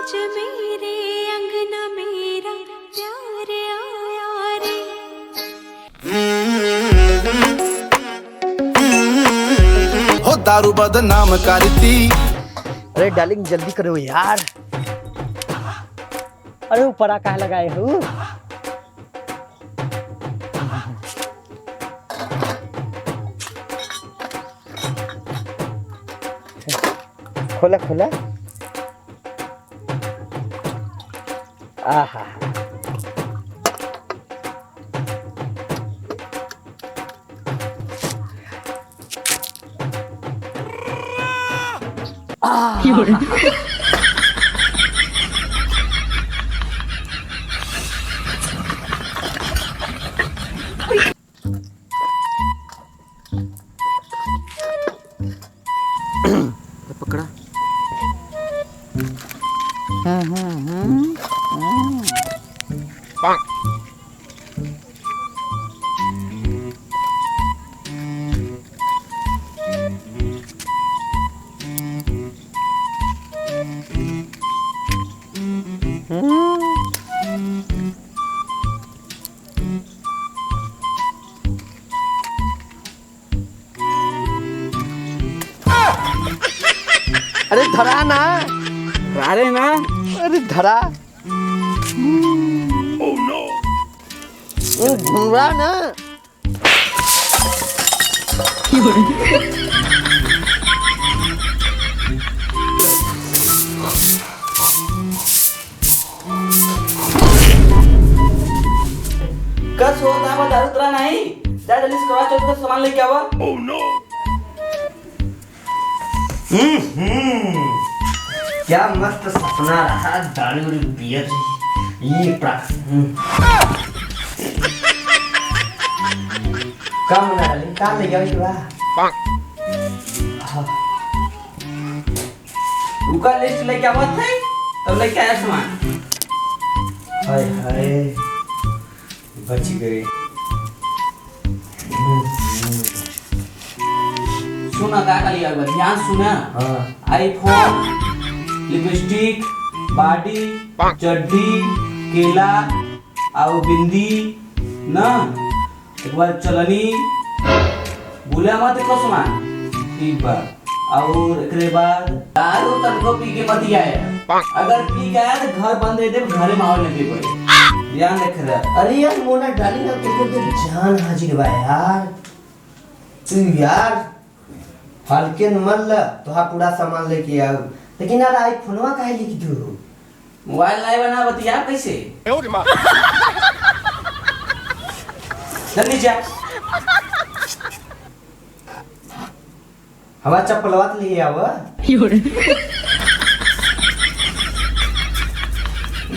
आज मेरे अंगना मेरा प्यार आया रे। हो दारू बदनाम करती। अरे डार्लिंग जल्दी करो यार। अरे ऊपर कहाँ लगाए हो? खोला खोला। आहा पकड़ा। अरे धरा ना। अरे ना। अरे धरा। Oh no! घूम रहा ना। कस होता है दारू उतरा नहीं। जा जल्दी से करवा चौथ का सामान लेके आवा। Oh no! क्या मस्त सपना रहा। दारू और बियर ये काम ना डाली काम ले गया बा। रुका लिस्ट लेके आवा थे तब लेके आया सामान। हाय हाय बच गए। सुना का लिया ध्यान सुना। हाँ आईफोन, लिपस्टिक, बाडी, चड्डी, केला और बिंदी ना एक बार चलनी भूले मत को सामान ठीक बा। और एकरे बाद दारू तनको पी के मत आए। अगर पी गया तो घर बंद दे दे घरे माहौल नहीं पड़े ध्यान रख रहा। अरे यार मोना डाली ना तेरे तो जान हाजिर बा यार। तू यार हल्के न मल तो हाँ पूरा सामान लेके आओ। लेकिन यार आई फोनवा काहे लेके दू? मोबाइल लाए बना बतिया कैसे जल्दी जा। हवा चप्पलवा ले आओ।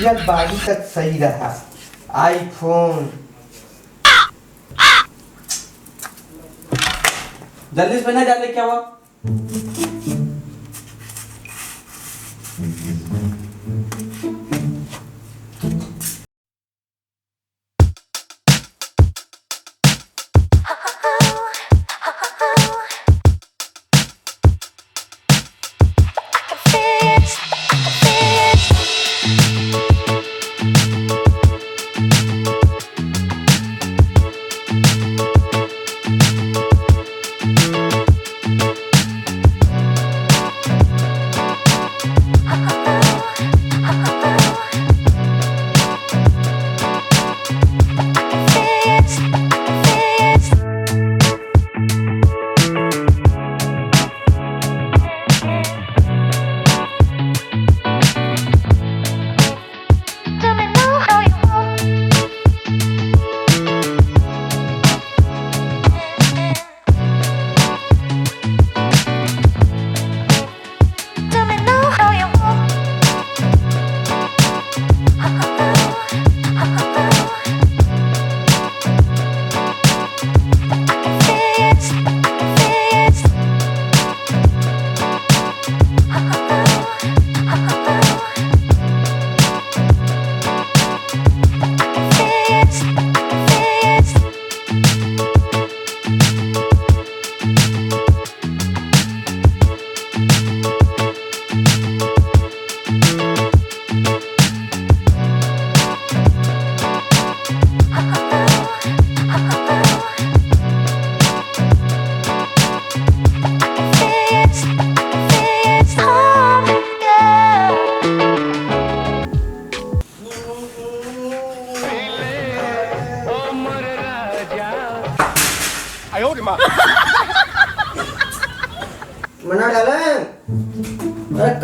यार बागी तक सही रहा। आईफोन जल्दी से पहना जा लेके आवा।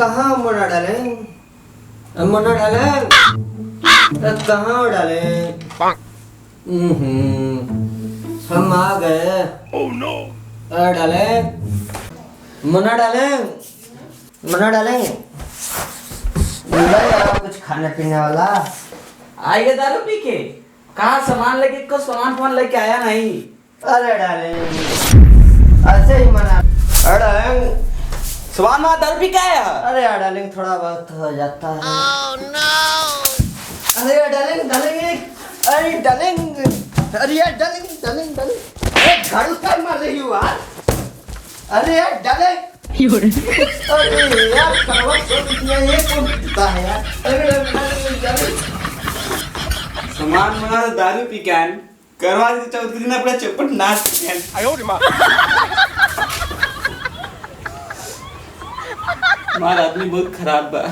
कहाँ मोना डाले? मोना डाले? कहाँ डाले? हम आ गए। डाले? मोना डाले? मोना डालेंगे? यार कुछ खाने पीने वाला। आइए दारू पी के। कहाँ सामान लेके को सामान लेके आया नहीं। अरे डाले ऐसे ही मना। अरे सामान वहाँ दारू पी के आया। अरे यार डार्लिंग थोड़ा बहुत हो जाता है। अरे यार डार्लिंग अरे डार्लिंग अरे यार डार्लिंग अरे झाड़ू क्या मार रही हो यार? अरे यार डार्लिंग अरे यार करवा ये कौन पीता है यार? अरे डार्लिंग सामान मंगा तो दारू पी के आए। करवा दी चौथ दिन अपना चौपट नाच के हमारा आदमी बहुत खराब बा।